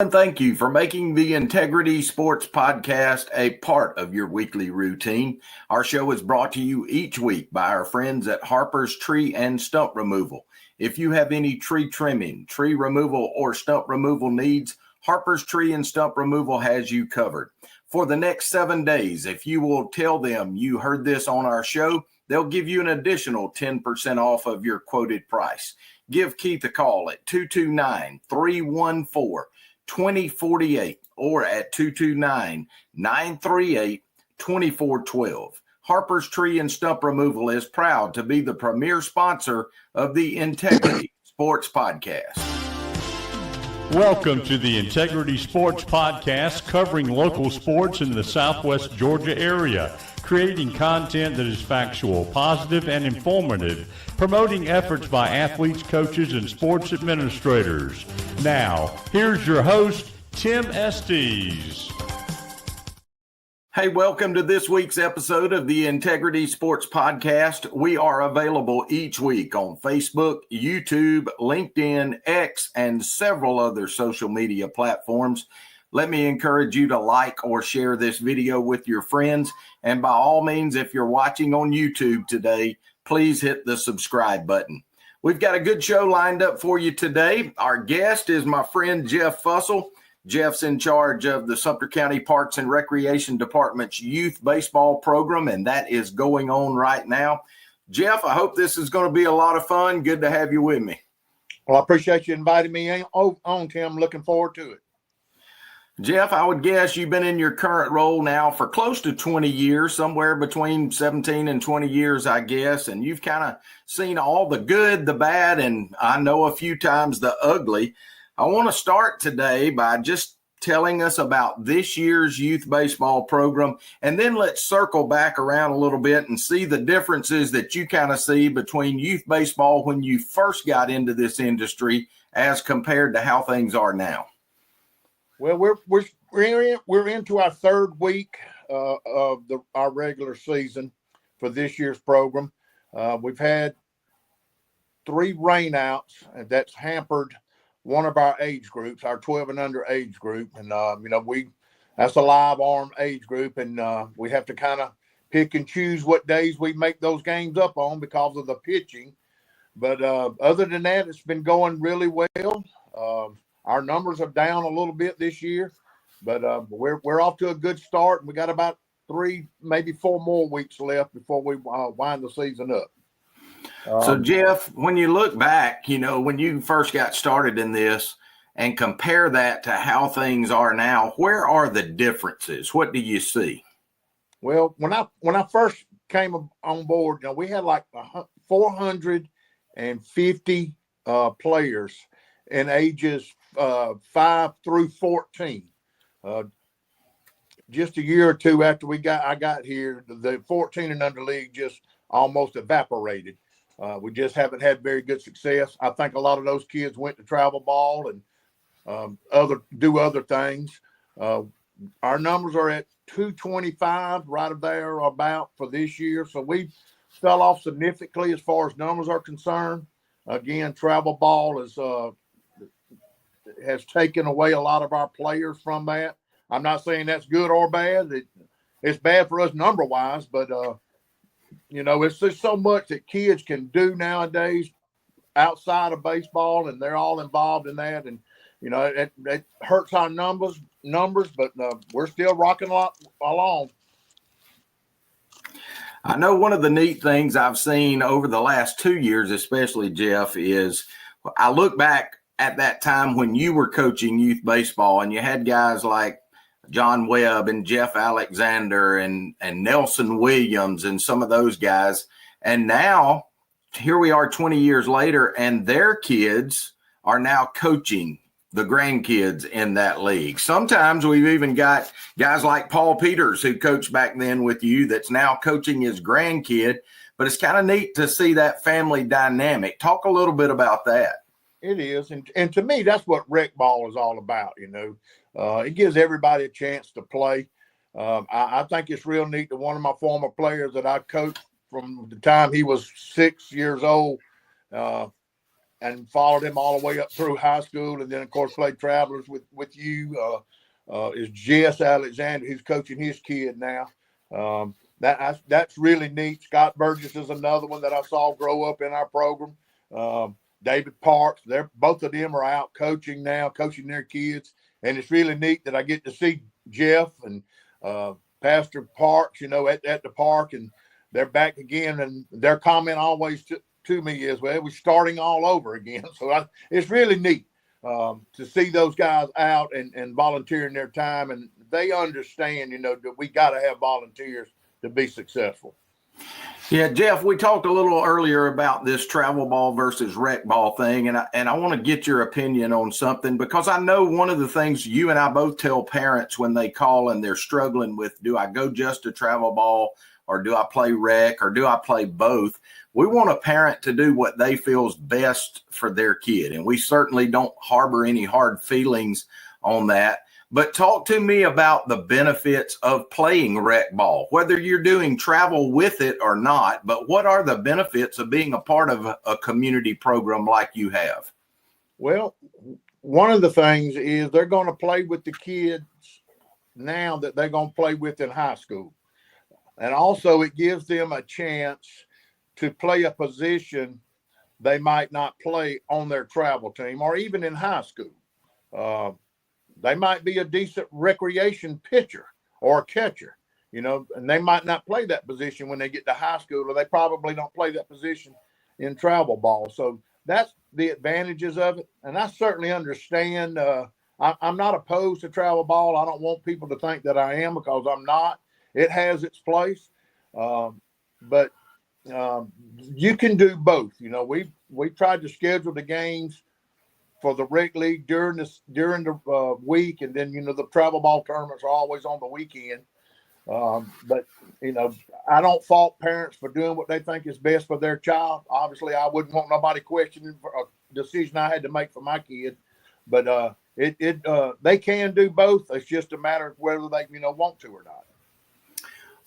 And thank you for making the Integrity Sports Podcast a part of your weekly routine. Our show is brought to you each week by our friends at Harper's Tree and Stump Removal. If you have any tree trimming, tree removal, or stump removal needs, Harper's Tree and Stump Removal has you covered. For the next 7 days, if you will tell them you heard this on our show, they'll give you an additional 10% off of your quoted price. Give Keith a call at 229-314-2048 or at 229-938-2412. Harper's Tree and Stump Removal is proud to be the premier sponsor of the Integrity Sports Podcast. Welcome to the Integrity Sports Podcast, covering local sports in the Southwest Georgia area, creating content that is factual, positive, and informative, promoting efforts by athletes, coaches, and sports administrators. Now, here's your host, Tim Estes. Hey, welcome to this week's episode of the Integrity Sports Podcast. We are available each week on Facebook, YouTube, LinkedIn, X, and several other social media platforms. Let me encourage you to like or share this video with your friends. And by all means, if you're watching on YouTube today, please hit the subscribe button. We've got a good show lined up for you today. Our guest is my friend Jeff Fussell. Jeff's in charge of the Sumter County Parks and Recreation Department's youth baseball program, and that is going on right now. Jeff, I hope this is going to be a lot of fun. Good to have you with me. Well, I appreciate you inviting me on, Tim. Looking forward to it. Jeff, I would guess you've been in your current role now for close to 20 years, somewhere between 17 and 20 years, I guess, and you've kind of seen all the good, the bad, and I know a few times the ugly. I want to start today by just telling us about this year's youth baseball program, and then let's circle back around a little bit and see the differences that you kind of see between youth baseball when you first got into this industry as compared to how things are now. Well, we're into our third week of our regular season for this year's program. We've had 3 rainouts, and that's hampered one of our age groups, our 12 and under age group. And, that's a live arm age group. And we have to kind of pick and choose what days we make those games up on because of the pitching. But other than that, it's been going really well. Our numbers are down a little bit this year, but we're off to a good start. And we got about 3, maybe 4 more weeks left before we wind the season up. So, Jeff, when you look back, when you first got started in this and compare that to how things are now, where are the differences? What do you see? Well, when I first came on board, we had like 450 players in ages 5 through 14. Just a year or two after I got here, the 14 and under league just almost evaporated. We just haven't had very good success. I think a lot of those kids went to travel ball and do other things. Our numbers are at 225 right there about for this year. So we fell off significantly as far as numbers are concerned. Again, travel ball has taken away a lot of our players from that. I'm not saying that's good or bad. It's bad for us number-wise, but it's just so much that kids can do nowadays outside of baseball, and they're all involved in that. And, it hurts our numbers, but we're still rocking along. I know one of the neat things I've seen over the last 2 years, especially, Jeff, is I look back at that time when you were coaching youth baseball and you had guys like John Webb and Jeff Alexander and Nelson Williams and some of those guys. And now here we are 20 years later, and their kids are now coaching the grandkids in that league. Sometimes we've even got guys like Paul Peters, who coached back then with you, that's now coaching his grandkid. But it's kind of neat to see that family dynamic. Talk a little bit about that. It is. And to me, that's what rec ball is all about, It gives everybody a chance to play. I think it's real neat that one of my former players that I coached from the time he was 6 years old and followed him all the way up through high school, and then of course played Travelers with you. Is Jess Alexander, who's coaching his kid now. That's really neat. Scott Burgess is another one that I saw grow up in our program. David Parks, both of them are out coaching now, coaching their kids, and it's really neat that I get to see Jeff and Pastor Parks, at the park, and they're back again, and their comment always to me is, well, we're starting all over again. So it's really neat to see those guys out and volunteering their time, and they understand, that we got to have volunteers to be successful. Yeah, Jeff, we talked a little earlier about this travel ball versus rec ball thing, and I want to get your opinion on something, because I know one of the things you and I both tell parents when they call and they're struggling with, do I go just to travel ball, or do I play rec, or do I play both? We want a parent to do what they feel is best for their kid, and we certainly don't harbor any hard feelings on that. But talk to me about the benefits of playing rec ball, whether you're doing travel with it or not. But what are the benefits of being a part of a community program like you have? Well, one of the things is they're going to play with the kids now that they're going to play with in high school. And also it gives them a chance to play a position they might not play on their travel team or even in high school. They might be a decent recreation pitcher or catcher, and they might not play that position when they get to high school, or they probably don't play that position in travel ball. So that's the advantages of it. And I certainly understand. I'm not opposed to travel ball. I don't want people to think that I am, because I'm not. It has its place. But you can do both. We tried to schedule the games for the rec league during the week, and then the travel ball tournaments are always on the weekend. But I don't fault parents for doing what they think is best for their child. Obviously, I wouldn't want nobody questioning a decision I had to make for my kid. But they can do both. It's just a matter of whether they want to or not.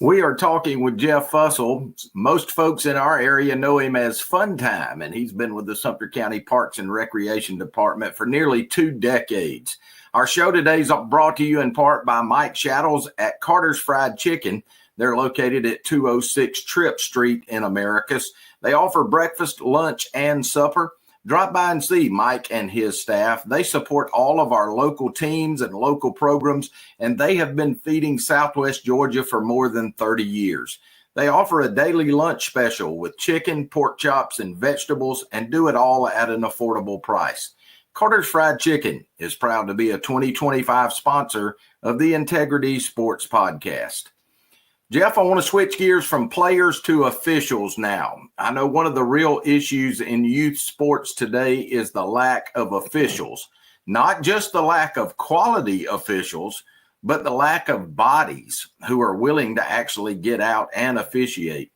We are talking with Jeff Fussell. Most folks in our area know him as Funtime, and he's been with the Sumter County Parks and Recreation Department for nearly 2 decades. Our show today is brought to you in part by Mike Shadows at Carter's Fried Chicken. They're located at 206 Tripp Street in Americus. They offer breakfast, lunch, and supper. Drop by and see Mike and his staff. They support all of our local teams and local programs, and they have been feeding Southwest Georgia for more than 30 years. They offer a daily lunch special with chicken, pork chops, and vegetables, and do it all at an affordable price. Carter's Fried Chicken is proud to be a 2025 sponsor of the Integrity Sports Podcast. Jeff, I want to switch gears from players to officials now. I know one of the real issues in youth sports today is the lack of officials, not just the lack of quality officials, but the lack of bodies who are willing to actually get out and officiate.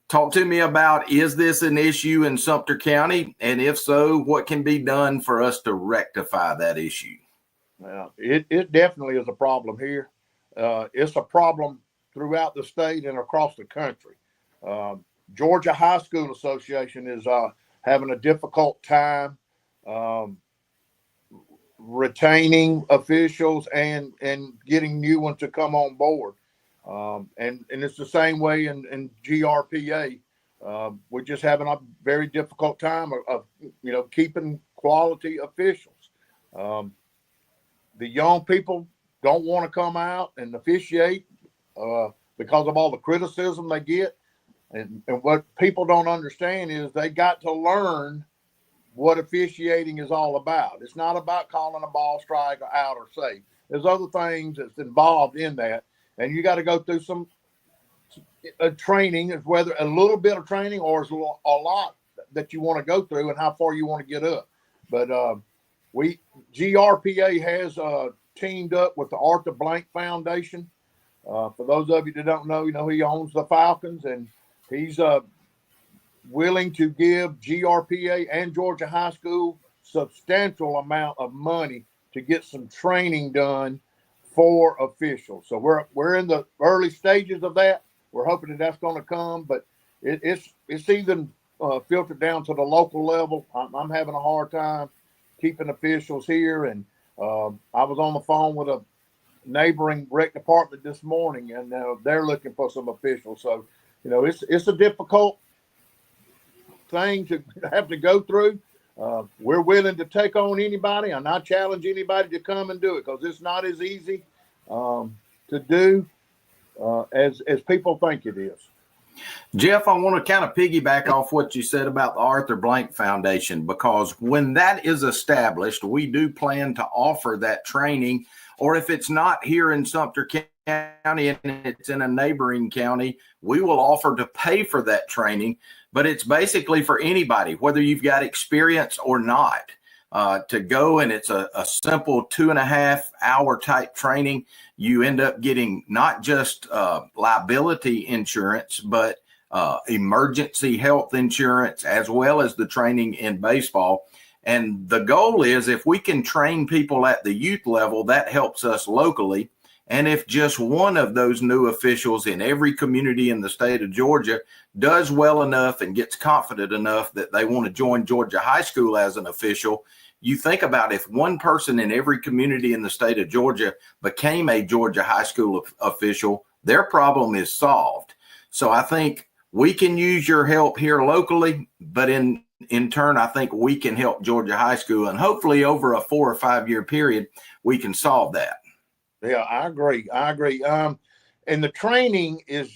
Talk to me about, is this an issue in Sumter County? And if so, what can be done for us to rectify that issue? Well, it definitely is a problem here. It's a problem throughout the state and across the country. Georgia High School Association is having a difficult time retaining officials and getting new ones to come on board. And it's the same way in GRPA. We're just having a very difficult time of keeping quality officials. The young people don't want to come out and officiate because of all the criticism they get. And what people don't understand is they got to learn what officiating is all about. It's not about calling a ball strike or out or safe. There's other things that's involved in that. And you got to go through some training, whether a little bit of training or a lot that you want to go through and how far you want to get up. But GRPA has teamed up with the Arthur Blank Foundation. For those of you that don't know, he owns the Falcons, and he's willing to give GRPA and Georgia High School substantial amount of money to get some training done for officials. So we're in the early stages of that. We're hoping that that's going to come, but it's even filtered down to the local level. I'm having a hard time keeping officials here. And I was on the phone with a neighboring rec department this morning, and they're looking for some officials. So, it's a difficult thing to have to go through. We're willing to take on anybody, and I challenge anybody to come and do it, because it's not as easy to do as people think it is. Jeff, I want to kind of piggyback off what you said about the Arthur Blank Foundation, because when that is established, we do plan to offer that training. Or if it's not here in Sumter County and it's in a neighboring county, we will offer to pay for that training. But it's basically for anybody, whether you've got experience or not, to go. And it's a simple 2.5 hour type training. You end up getting not just liability insurance, but emergency health insurance, as well as the training in baseball. And the goal is, if we can train people at the youth level, that helps us locally. And if just one of those new officials in every community in the state of Georgia does well enough and gets confident enough that they want to join Georgia High School as an official, you think about if one person in every community in the state of Georgia became a Georgia High School official, their problem is solved. So I think we can use your help here locally, but in turn, I think we can help Georgia High School, and hopefully over a 4 or 5 year period, we can solve that. Yeah, I agree. And the training is,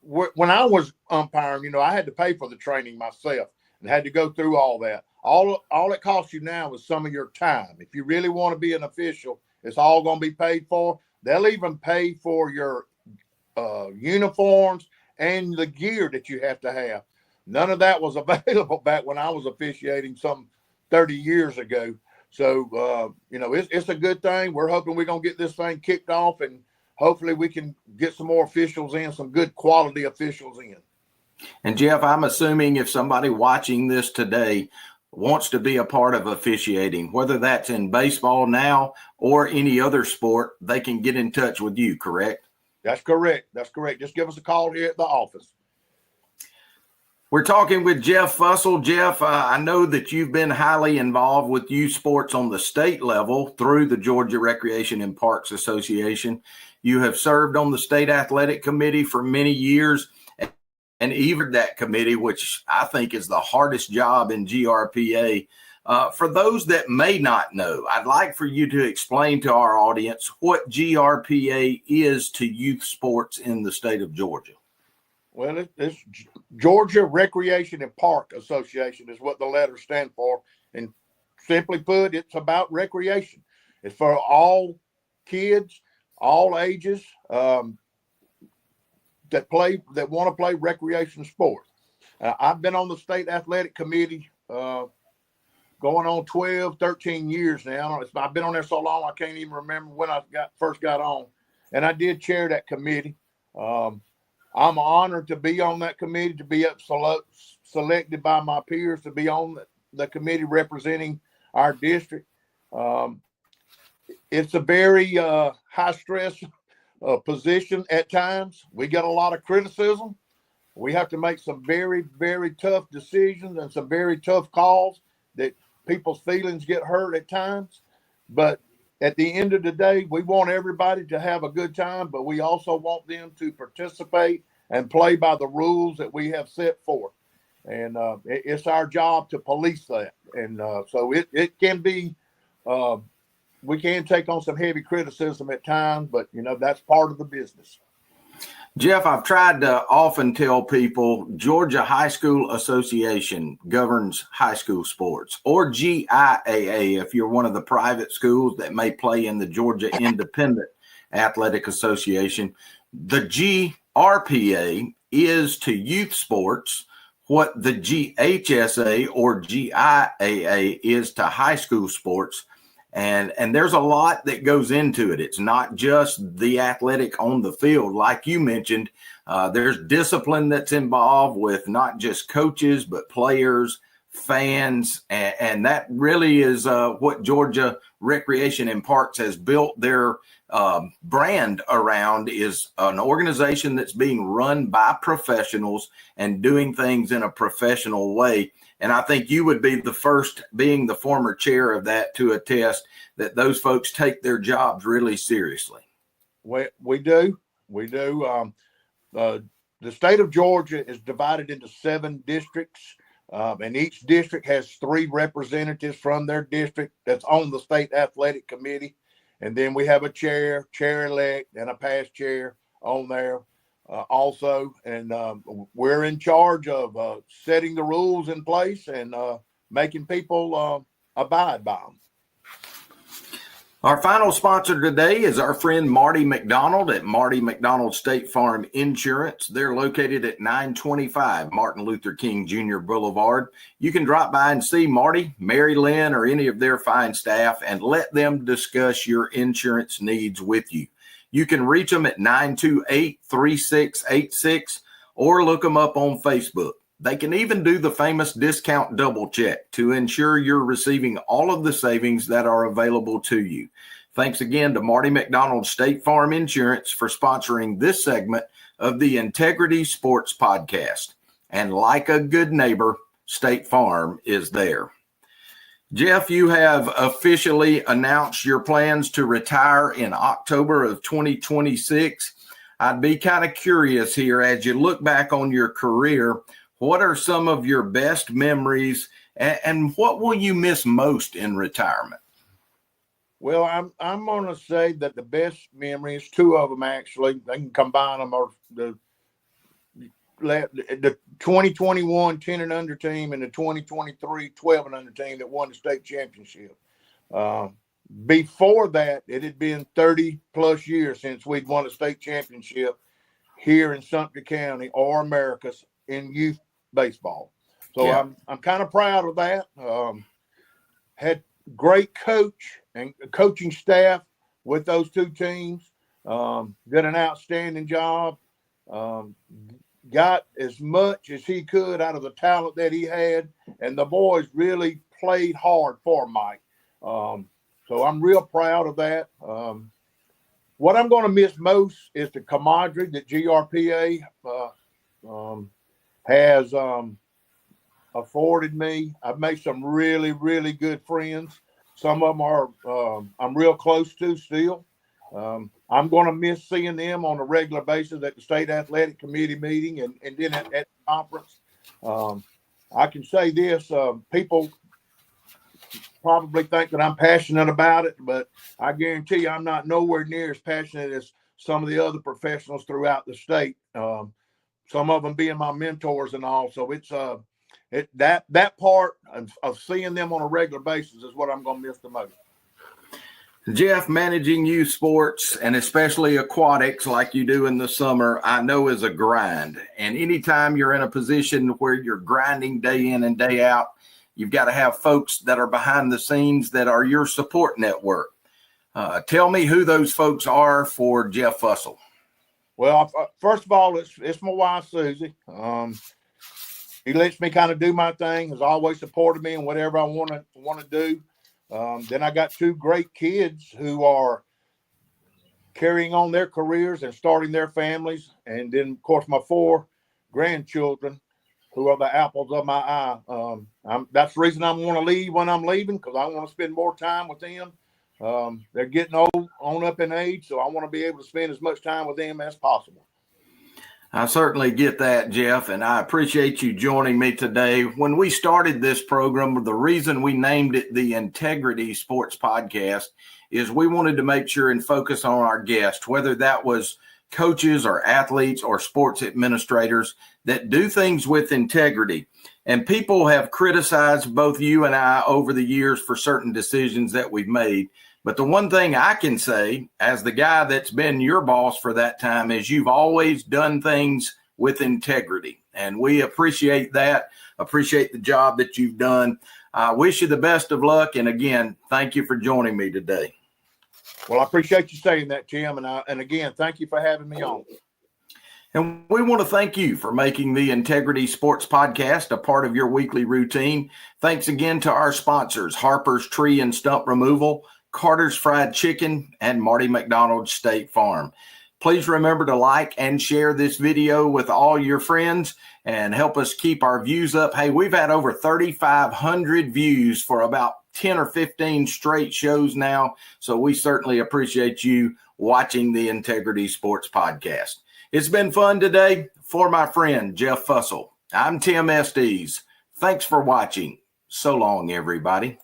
when I was umpiring, I had to pay for the training myself and had to go through all that. All it costs you now is some of your time. If you really want to be an official, it's all going to be paid for. They'll even pay for your uniforms and the gear that you have to have. None of that was available back when I was officiating some 30 years ago. So, it's a good thing. We're hoping we're going to get this thing kicked off, and hopefully we can get some more officials in, some good quality officials in. And Jeff, I'm assuming if somebody watching this today wants to be a part of officiating, whether that's in baseball now or any other sport, they can get in touch with you, correct? That's correct. Just give us a call here at the office. We're talking with Jeff Fussell. Jeff, I know that you've been highly involved with youth sports on the state level through the Georgia Recreation and Parks Association. You have served on the state athletic committee for many years, and even that committee, which I think is the hardest job in GRPA. For those that may not know, I'd like for you to explain to our audience what GRPA is to youth sports in the state of Georgia. Well, it's Georgia Recreation and Park Association is what the letters stand for. And simply put, it's about recreation. It's for all kids, all ages, that want to play recreation sports. I've been on the state athletic committee going on 12, 13 years now. I've been on there so long I can't even remember when I first got on. And I did chair that committee. I'm honored to be on that committee, to be selected by my peers to be on the committee representing our district. It's a very high stress position at times. We get a lot of criticism. We have to make some very, very tough decisions and some very tough calls that people's feelings get hurt at times. But at the end of the day, we want everybody to have a good time, but we also want them to participate and play by the rules that we have set forth. And it's our job to police that. And so it can be, we can take on some heavy criticism at times, but, that's part of the business. Jeff, I've tried to often tell people Georgia High School Association governs high school sports, or GIAA if you're one of the private schools that may play in the Georgia Independent Athletic Association. The GRPA is to youth sports what the GHSA or GIAA is to high school sports. And there's a lot that goes into it. It's not just the athletic on the field. Like you mentioned, there's discipline that's involved with not just coaches, but players, fans, and that really is what Georgia Recreation and Parks has built their brand around, is an organization that's being run by professionals and doing things in a professional way. And I think you would be the first, being the former chair of that, to attest that those folks take their jobs really seriously. We do. The state of Georgia is divided into 7 districts, and each district has 3 representatives from their district that's on the state athletic committee. And then we have a chair-elect, and a past chair on there also. And we're in charge of setting the rules in place and making people abide by them. Our final sponsor today is our friend Marty McDonald at Marty McDonald State Farm Insurance. They're located at 925 Martin Luther King Jr. Boulevard. You can drop by and see Marty, Mary Lynn, or any of their fine staff and let them discuss your insurance needs with you. You can reach them at 928-3686 or look them up on Facebook. They can even do the famous discount double check to ensure you're receiving all of the savings that are available to you. Thanks again to Marty McDonald State Farm Insurance for sponsoring this segment of the Integrity Sports Podcast. And like a good neighbor, State Farm is there. Jeff, you have officially announced your plans to retire in October of 2026. I'd be kind of curious here, as you look back on your career, what are some of your best memories, and what will you miss most in retirement? Well, I'm going to say that the best memories, 2 of them actually, they can combine them, are the 2021 10 and under team and the 2023 12 and under team that won the state championship. Before that, it had been 30 plus years since we'd won a state championship here in Sumter County or Americas in youth baseball. So yeah. I'm kind of proud of that. Had great coach and coaching staff with those 2 teams. Did an outstanding job. Got as much as he could out of the talent that he had, and the boys really played hard for Mike. So I'm real proud of that. What I'm going to miss most is the camaraderie that GRPA has afforded me. I've made some really, really good friends. Some of them are I'm real close to still. I'm going to miss seeing them on a regular basis at the state athletic committee meeting and then at the conference. I can say this, people probably think that I'm passionate about it, but I guarantee you I'm not nowhere near as passionate as some of the other professionals throughout the state. Some of them being my mentors and all. So it's that part of seeing them on a regular basis is what I'm going to miss the most. Jeff, managing youth sports and especially aquatics like you do in the summer, I know is a grind. And anytime you're in a position where you're grinding day in and day out, you've got to have folks that are behind the scenes that are your support network. Tell me who those folks are for Jeff Fussell. Well, first of all, it's my wife, Susie. He lets me kind of do my thing, has always supported me in whatever I want to do. Then I got 2 great kids who are carrying on their careers and starting their families. And then, of course, my 4 grandchildren who are the apples of my eye. That's the reason I want to leave when I'm leaving, because I want to spend more time with them. They're getting old, on up in age, so I want to be able to spend as much time with them as possible. I certainly get that, Jeff, and I appreciate you joining me today. When we started this program, the reason we named it the Integrity Sports Podcast is we wanted to make sure and focus on our guests, whether that was coaches or athletes or sports administrators that do things with integrity. And people have criticized both you and I over the years for certain decisions that we've made. But the one thing I can say, as the guy that's been your boss for that time, is you've always done things with integrity. And we appreciate that, appreciate the job that you've done. I wish you the best of luck. And again, thank you for joining me today. Well, I appreciate you saying that, Tim. And again, thank you for having me on. And we want to thank you for making the Integrity Sports Podcast a part of your weekly routine. Thanks again to our sponsors, Harper's Tree and Stump Removal, Carter's Fried Chicken, and Marty McDonald's State Farm. Please remember to like and share this video with all your friends and help us keep our views up. Hey, we've had over 3,500 views for about 10 or 15 straight shows now, so we certainly appreciate you watching the Integrity Sports Podcast. It's been fun today. For my friend, Jeff Fussell, I'm Tim Estes. Thanks for watching. So long, everybody.